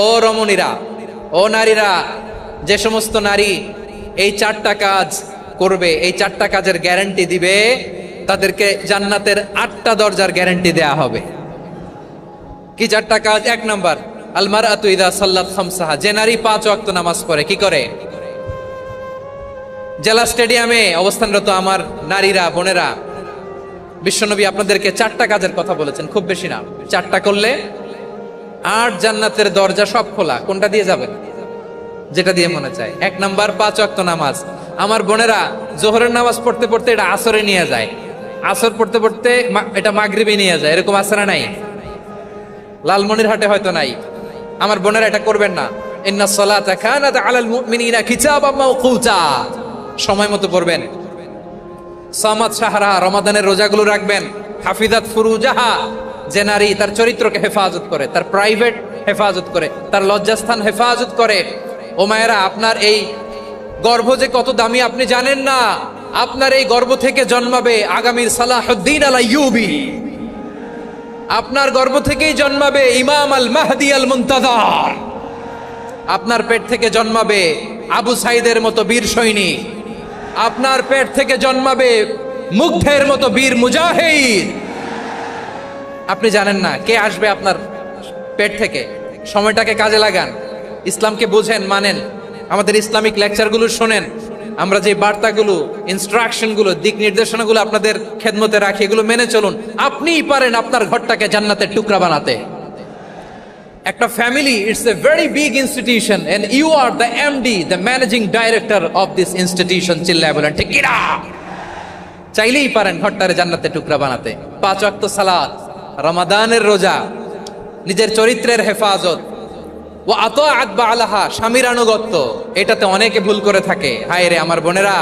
ও রমণীরা, ও নারীরা, যে সমস্ত নারী এই চারটা কাজ করবে, এই চারটা কাজের গ্যারান্টি দিবে, তাদেরকে জান্নাতের 8টা দরজার গ্যারান্টি দেয়া হবে। কি চারটা কাজ? 1 নাম্বার, আল মারআতু ইযা সাল্লাত খামসাহা, যে নারী 5 ওয়াক্ত নামাজ পড়ে। কি করে? জেলা স্টেডিয়ামে অবস্থানরত আমার নারীরা, বোনেরা, বিশ্বনবী আপনাদেরকে 4টা কাজের কথা বলেছেন, খুব বেশি না। 4টা করলে 8 জান্নাতের দরজা সব খোলা। কোনটা দিয়ে যাবেন? যেটা দিয়ে মনে চায়। 1 নাম্বার 5 ওয়াক্ত নামাজ। আমার বোনেরা জোহরের নামাজ পড়তে পড়তে এটা আসরে নিয়ে যায়, আসর পড়তে পড়তে এটা মাগরিবে নিয়ে যায়। এরকম আসরা নাই? লালমনিরহাটে হয়তো নাই। আমার বোনেরা এটা করবেন না। ইন্নাস সালাতা কানাত আলাল মুমিনিনা কিতাবাম মাওকুতা, সময় মতো পড়বেন। সামাত শাহরা, রমাদানের রোজাগুলো রাখবেন। হাফিজাত ফুরুজাহা, যে নারী তার চরিত্রকে হেফাজত করে, তার প্রাইভেট হেফাজত করে, তার লজ্জাস্থান হেফাজত করে। ও মায়েরা, আপনার এই গর্ভ যে কত দামি আপনি জানেন না। আপনার এই গর্ভ থেকে জন্মাবে আগামীর সালাহুদ্দিন আল আইয়ুবী। আপনার গর্ভ থেকেই জন্মাবে ইমাম আল মাহদি আল মুনতাজার। আপনার পেট থেকে জন্মাবে আবু সাইদের মতো বীর সৈনিক। আপনার পেট থেকে জন্মাবে মুগ্ধের মতো বীর মুজাহিদ। আপনি জানেন না কে আসবে আপনার পেট থেকে। সময়টাকে কাজে লাগান, ইসলামকে বুঝেন, মানেন, আমাদের ইসলামিক লেকচারগুলো শোনেন। আমরা যে বার্তাগুলো, ইনস্ট্রাকশনগুলো, দিক নির্দেশনাগুলো আপনাদের খেদমতে রাখি, এগুলো মেনে চলুন। আপনিই পারেন আপনার ঘরটাকে জান্নাতের টুকরা বানাতে। একটা family, it's a very big institution and you are the MD, the managing director of this institution. চিল্লায় বলেন ঠিক কিনা? চাইলেই পারেন ঘরটারে জান্নাতের টুকরা বানাতে। 5 ওয়াক্ত সালাত, রমাদানের রোজা, নিজের চরিত্রের হেফাজত, ও আতাআত বালাহা, স্বামীর আনুগত্য। এটাতে অনেকে ভুল করে থাকে। হায় রে আমার বোনেরা,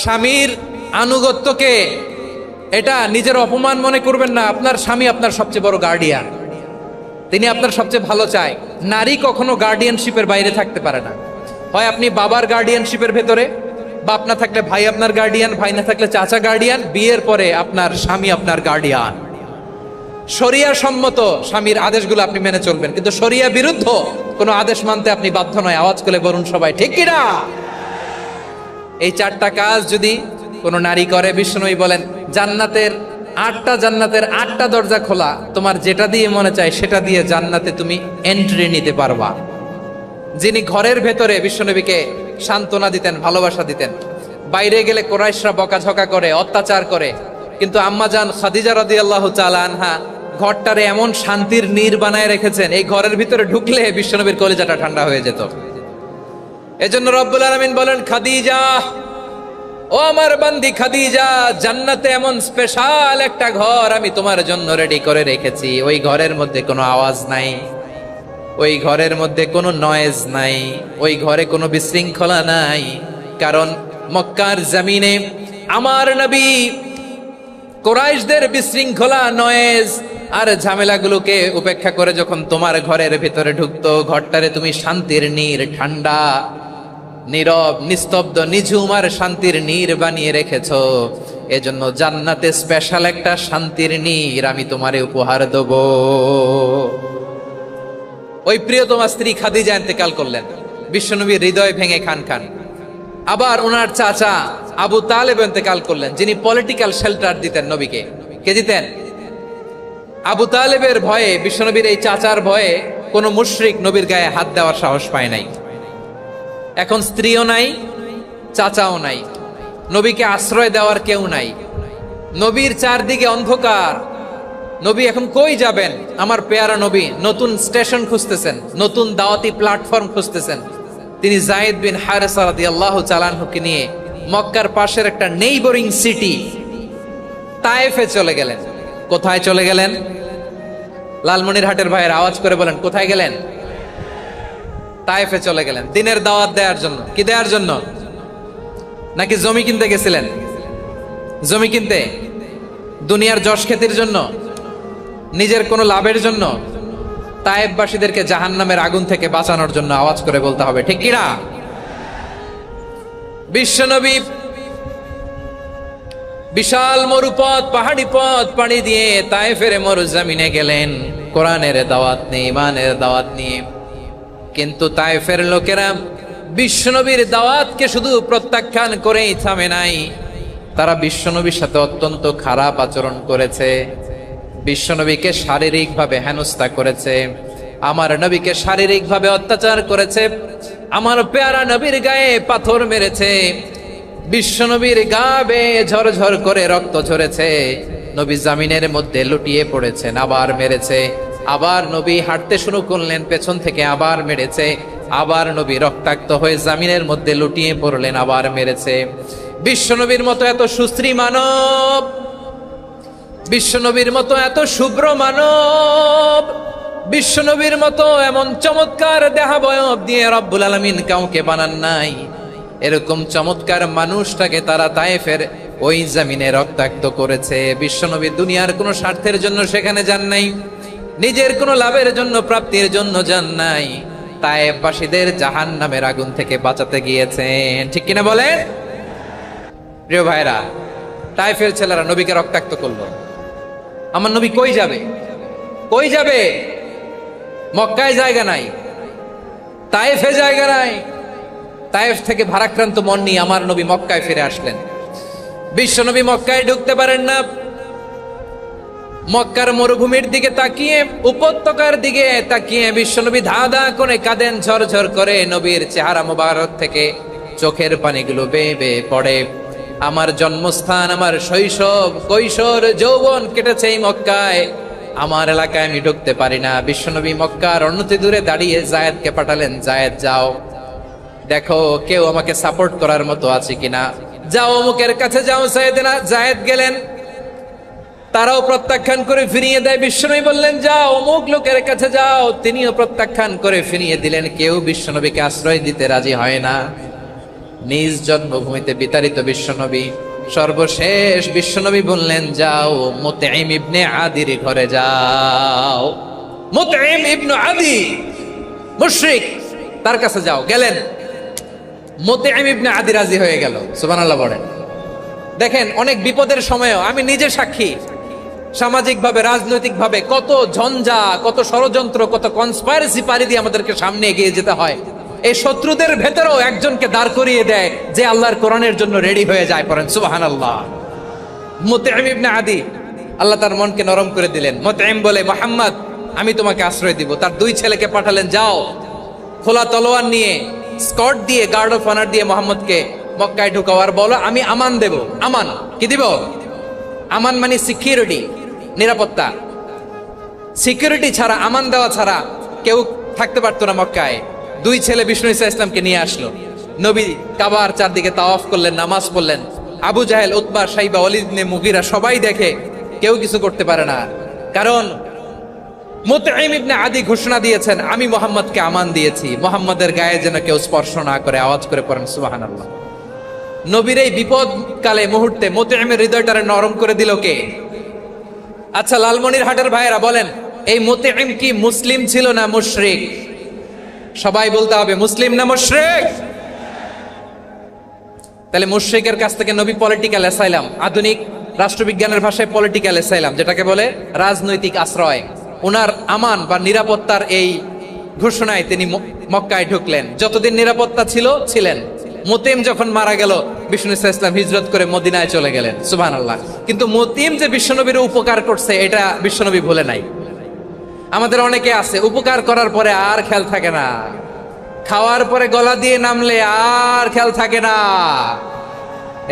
স্বামীর আনুগত্যকে এটা নিজের অপমান মনে করবেন না। আপনার স্বামী আপনার সবচেয়ে বড় গার্ডিয়ান, তিনি আপনার সবচেয়ে ভালো চায়। নারী কখনো গার্ডিয়ানশিপের বাইরে থাকতে পারে না। হয় আপনি বাবার গার্ডিয়ানশিপের ভেতরে, বাপ না থাকলে ভাই আপনার গার্ডিয়ান, ভাই না থাকলে চাচা গার্ডিয়ান, বিয়ের পরে আপনার স্বামী আপনার গার্ডিয়ান। শরিয়া সম্মত স্বামীর আদেশগুলো আপনি মেনে চলবেন, কিন্তু শরিয়া বিরুদ্ধ কোনো আদেশ মানতে আপনি বাধ্য নয়। আওয়াজ করে বলুন সবাই ঠিক কিনা? এই 4টা কাজ যদি কোনো নারী করে, বিশ্বনবী বলেন জান্নাতের 8টা দরজা খোলা। তোমার যেটা দিয়ে মনে চায় সেটা দিয়ে জান্নাতে তুমি এন্ট্রি নিতে পারবা। যিনি ঘরের ভেতরে বিশ্বনবীকে সান্ত্বনা দিতেন, ভালোবাসা দিতেন, বাইরে গেলে কোরাইশরা বকাঝকা করে, অত্যাচার করে, কিন্তু আম্মাজান খাদিজা রাদিয়াল্লাহু তাআলা আনহা ঘরটারে এমন শান্তির নীর বানায় রেখেছেন, এই ঘরের ভিতরে ঢুকলে বিশ্বনবীর কলিজাটা ঠান্ডা হয়ে যেত। এজন্য রব্বুল আলামিন বলেন, খাদিজা, ও আমার বান্দি খাদিজা, জান্নাতে এমন স্পেশাল একটা ঘর আমি তোমার জন্য রেডি করে রেখেছি। ওই ঘরের মধ্যে কোনো আওয়াজ নাই, ওই ঘরের মধ্যে কোনো নয়েজ নাই, ওই ঘরে কোনো বিশৃঙ্খলা নাই। কারণ মক্কার জমিনে আমার নবী কুরাইশদের বিশৃঙ্খলা, নয়েজ আর ঝামেলাগুলোকে উপেক্ষা করে যখন তোমার ঘরের ভিতরে ঢুকতো, ঘরটারে তুমি শান্তির নীর, ঠান্ডা, নীরব, নিস্তব্ধ, নিঝুম আর শান্তির নীর বানিয়ে রেখেছো। এজন্য জান্নাতে স্পেশাল একটা শান্তির নীর আমি তোমারে উপহার দেব। ওই প্রিয়তমা স্ত্রী খাদিজা ইন্তেকাল করলেন, বিশ্বনবীর হৃদয় ভেঙে খান খান। আবার ওনার চাচা আবু তালেব ইন্তেকাল করলেন, যিনি পলিটিক্যাল শেল্টার দিতেন নবীকে। কে দিতেন? আবু তালেবের ভয়ে, বিশ্বনবীর এই চাচার ভয়ে কোনো মুশরিক নবীর গায়ে হাত দেওয়ার সাহস পায় নাই। এখন স্ত্রীও নাই, চাচাও নাই, নবীকে আশ্রয় দেওয়ার কেউ নাই। নবীর চারদিকে অন্ধকার। নবী এখন কই যাবেন? আমার পেয়ারা নবী নতুন স্টেশন খুঁজতেছেন, নতুন দাওয়াতি প্ল্যাটফর্ম খুঁজতেছেন। তিনি যায়েদ বিন হারেসা রাদিয়াল্লাহু তাআলা আনহুকে নিয়ে মক্কার পাশের একটা নেইবরিং সিটি তায়েফে চলে গেলেন। কোথায় চলে গেলেন? লালমনিরহাটের ভাইয়ের আওয়াজ করে বলেন, কোথায় গেলেন? তায়েফে চলে গেলেন দিনের দাওয়াত দেওয়ার জন্য। কি দেওয়ার জন্য? নাকি জমি কিনতে গেছিলেন? জমি কিনতে, দুনিয়ার যশ খ্যাতির জন্য, নিজের কোনো লাভের জন্য? তায়েফবাসীদেরকে জাহান্নামের আগুন থেকে বাঁচানোর জন্য। আওয়াজ করে বলতে হবে ঠিক কিনা? বিশ্বনবী বিশাল মরুপথ, পাহাড়ি পথ পাড়ি দিয়ে তায়েফের মরুজমিনে গেলেন কোরআনের দাওয়াত নিয়ে, ইমানের দাওয়াত নিয়ে। কিন্তু তায়েফের লোকেরা বিশ্বনবীর দাওয়াতকে শুধু প্রত্যাখ্যান করেই থামে নাই, তারা বিশ্বনবীর সাথে অত্যন্ত খারাপ আচরণ করেছে, বিশ্বনবীকে শারীরিকভাবে হেনস্থা করেছে, আমার নবীকে শারীরিকভাবে অত্যাচার করেছে, আমার পেয়ারা নবীর গায়ে পাথর মেরেছে, বিশ্বনবীর গা বেয়ে ঝরঝর করে রক্ত ঝরেছে, নবী জামিনের মধ্যে লুটিয়ে পড়েছেন, আবার মেরেছে, আবার নবী হাঁটতে শুরু করলেন, পেছন থেকে আবার মেরেছে, আবার নবী রক্তাক্ত হয়ে জামিনের মধ্যে লুটিয়ে পড়লেন, আবার মেরেছে। বিশ্বনবীর মতো এত সুশ্রী মানব, বিশ্বনবীর মতো এত শুভ্র মানব, বিশ্বনবীর মতো এমন চমৎকার দেহাবয়ব দিয়ে রব্বুল আলামিন কাউকে বানান নাই। এরকম চমৎকার মানুষটাকে তারা তায়েফের ওই জমিনে রক্তাক্ত করেছে। বিশ্বনবী দুনিয়ার কোনো স্বার্থের জন্য সেখানে যান নাই, নিজের কোনো লাভের জন্য, প্রাপ্তির জন্য যান নাই, তায়েফবাসীদের জাহান্নামের আগুন থেকে বাঁচাতে গিয়েছেন। ঠিক কিনা বলেন? প্রিয় ভাইরা, তায়েফের ছেলেরা নবীকে রক্তাক্ত করলো। আমার নবী কই যাবে? কই যাবে? মক্কায় জায়গা নাই, তায়েফে জায়গা নাই। তায়েফ থেকে ভারাক্রান্ত মন নিয়ে আমার নবী মক্কায় ফিরে আসলেন। বিশ্ব নবী মক্কায় ঢুকতে পারেন না। মক্কার মরুভূমির দিকে তাকিয়ে, উপত্যকার দিকে তাকিয়ে বিশ্বনবী ধা ধা করে কাঁদেন, ঝরঝর করে। নবীর চেহারা মোবারক থেকে চোখের পানিগুলো বেয়ে বেয়ে পড়ে। আমার জন্মস্থান, আমার শৈশব, কৈশোর, যৌবন কেটেছে এই মক্কায়, আমার এলাকায় আমি ঢুকতে পারি না। বিশ্বনবী মক্কার অনতি দূরে দাঁড়িয়ে জায়েদকে পাঠালেন, জায়েদ যাও, দেখো কেউ আমাকে সাপোর্ট করার মতো আছে কিনা, যাও অমুকের কাছে যাও। জায়েদ গেলেন, তারাও প্রত্যাখ্যান করে ফিরিয়ে দেয়। বিশ্বনবী বললেন যাও অমুক লোকের কাছে যাও, তিনিও প্রত্যাখ্যান করে ফিরিয়ে দিলেন। কেউ বিশ্বনবীকে আশ্রয় দিতে রাজি হয় না। নিজ জন্মভূমিতে বিতাড়িত বিশ্বনবী, সর্বশেষ বিশ্বনবী বললেন যাও মুতঈম ইবনে আদির ঘরে যাও। মুতঈম ইবনে আদি মুশরিক, তার কাছে যাও। গেলেন, মুতঈম ইবনে আদি রাজি হয়ে গেল। সুবহানাল্লাহ বলেন। দেখেন, অনেক বিপদের সময়ও আমি নিজে সাক্ষী, সামাজিকভাবে, রাজনৈতিকভাবে কত ঝঞ্ঝা, কত ষড়যন্ত্র, কত কনস্পাইরেসি পাড়ি দিয়ে আমাদেরকে সামনে এগিয়ে যেতে হয়। এই শত্রুদের ভেতরেও একজনকে দাঁড় করিয়ে দেয় যে আল্লাহর কোরআনের জন্য রেডি হয়ে যায়। পড়েন সুবহানাল্লাহ। মুতঈম ইবনে আদি, আল্লাহ তার মনকে নরম করে দিলেন। মুতঈম বলে, মুহাম্মদ আমি তোমাকে আশ্রয় দিব। তার দুই ছেলেকে পাঠালেন, যাও খোলা তলোয়ার নিয়ে, স্কট দিয়ে, গার্ড অফ অনার দিয়ে মুহাম্মদকে মক্কায় ঢুকাও, আর বলো আমি আমান দেব। আমান কি দিব? আমান মানে সিকিউরিটি, নিরাপত্তা। সিকিউরিটি ছাড়া, আমান দেওয়া ছাড়া কেউ থাকতে পারতো না মক্কায়। দুই ছেলে বিষ্ণু ইসা ইসলামকে নিয়ে আসলো। নবী কাবার চারদিকে তাওয়াফ করলেন, নামাজ পড়লেন। আবু জাহেল, উতবা, শাইবা, ওয়ালিদ ইবনে মুগীরা সবাই দেখে, কেউ কিছু করতে পারে না। কারণ মুতঈম ইবনে আদি ঘোষণা দিয়েছেন, আমি মুহাম্মদকে আমান দিয়েছি, মুহাম্মদের গায়ে যেন কেউ স্পর্শ না করে। আওয়াজ করে পড়েন সুবহানাল্লাহ। নবীর এই বিপদ কালে মুহূর্তে মুতঈমের হৃদয়টারে নরম করে দিল কে? আচ্ছা, লালমনিরহাটের ভাইয়েরা বলেন, এই মুতঈম কি মুসলিম ছিল না মুশরিক? সবাই বলতে হবে, মুসলিম না মুশরিক? তাহলে মুশরিকের কাছ থেকে নবী পলিটিক্যাল অ্যাসাইলাম, আধুনিক রাষ্ট্রবিজ্ঞানের ভাষায় পলিটিক্যাল অ্যাসাইলাম, যেটাকে বলে রাজনৈতিক আশ্রয়, ওনার আমান বা নিরাপত্তার এই ঘোষণায় তিনি মক্কায় ঢুকলেন। যতদিন নিরাপত্তা ছিল ছিলেন। মুতঈম যখন মারা গেল, বিষ্ণু ইসা ইসলাম হিজরত করে মদিনায় চলে গেলেন। সুবহানাল্লাহ। কিন্তু মুতঈম যে বিশ্বনবীর উপকার করছে, এটা বিশ্বনবী ভুলে নাই। আমাদের অনেকে আছে, উপকার করার পরে আর খেয়াল থাকে না, খাওয়ার পরে গলা দিয়ে নামলে আর খেয়াল থাকে না।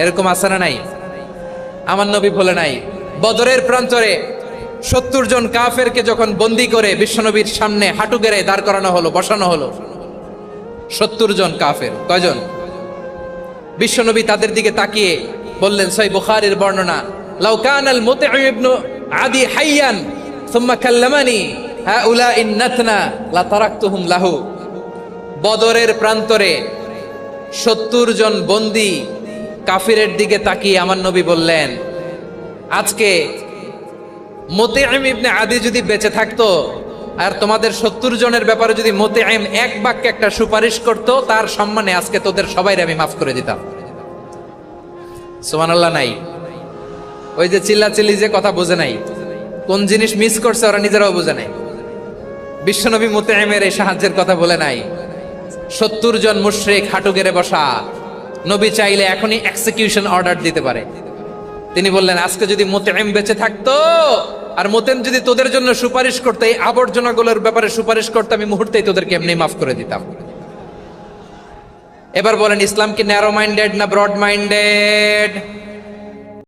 এরকম আছে না নাই? আমার নবী ভুলে নাই। বদরের প্রান্তরে 70 জন কাফেরকে যখন বন্দী করে বিশ্বনবীর সামনে হাঁটু গেড়ে দাঁড় করানো হলো, বসানো হলো, 70 জন কাফের। কয়জন? বিশ্বনবী তাদের দিকে তাকিয়ে বললেন, সহিহ বুখারীর বর্ণনা, লাউ কানাল মুতঈম ইবনে আদি হাইয়ান সুম্মা কাল্লামানি হাউলাই নাতনা লা তারাকতুহুম লাহু। বদরের প্রান্তরে 70 জন বন্দী কাফিরের দিকে তাকিয়ে আমার নবী বললেন, আজকে মুতঈম ইবনে আদি যদি বেঁচে থাকতো, আর তোমাদের 70 জনের ব্যাপারে যদি মুতঈম এক বাক্যে একটা সুপারিশ করত, তার সম্মানে আজকে তোদের সবাইকে আমি মাফ করে দিতাম। সুবহানাল্লাহ নাই? ওই যে চিল্লাচিল্লি যে কথা বোঝে নাই, কোন জিনিস মিস করছে ওরা নিজেরাও বোঝে নাই। বিশ্বনবী মুতাইমের এই সাহায্যের কথা বলে নাই। 70 জন মুশরিক হাঁটু গেড়ে বসা, নবী চাইলে এখনই এক্সিকিউশন অর্ডার দিতে পারে। তিনি বললেন, আজকে যদি মুতাইম বেঁচে থাকতো আর মুতাইম যদি তোদের জন্য সুপারিশ করতে, এই আবর্জনাগুলোর ব্যাপারে সুপারিশ করতে, আমি মুহূর্তেই তোদেরকে এমনি মাফ করে দিতাম। এবার বলেন, ইসলাম কি ন্যারো মাইন্ডেড না ব্রড মাইন্ডেড?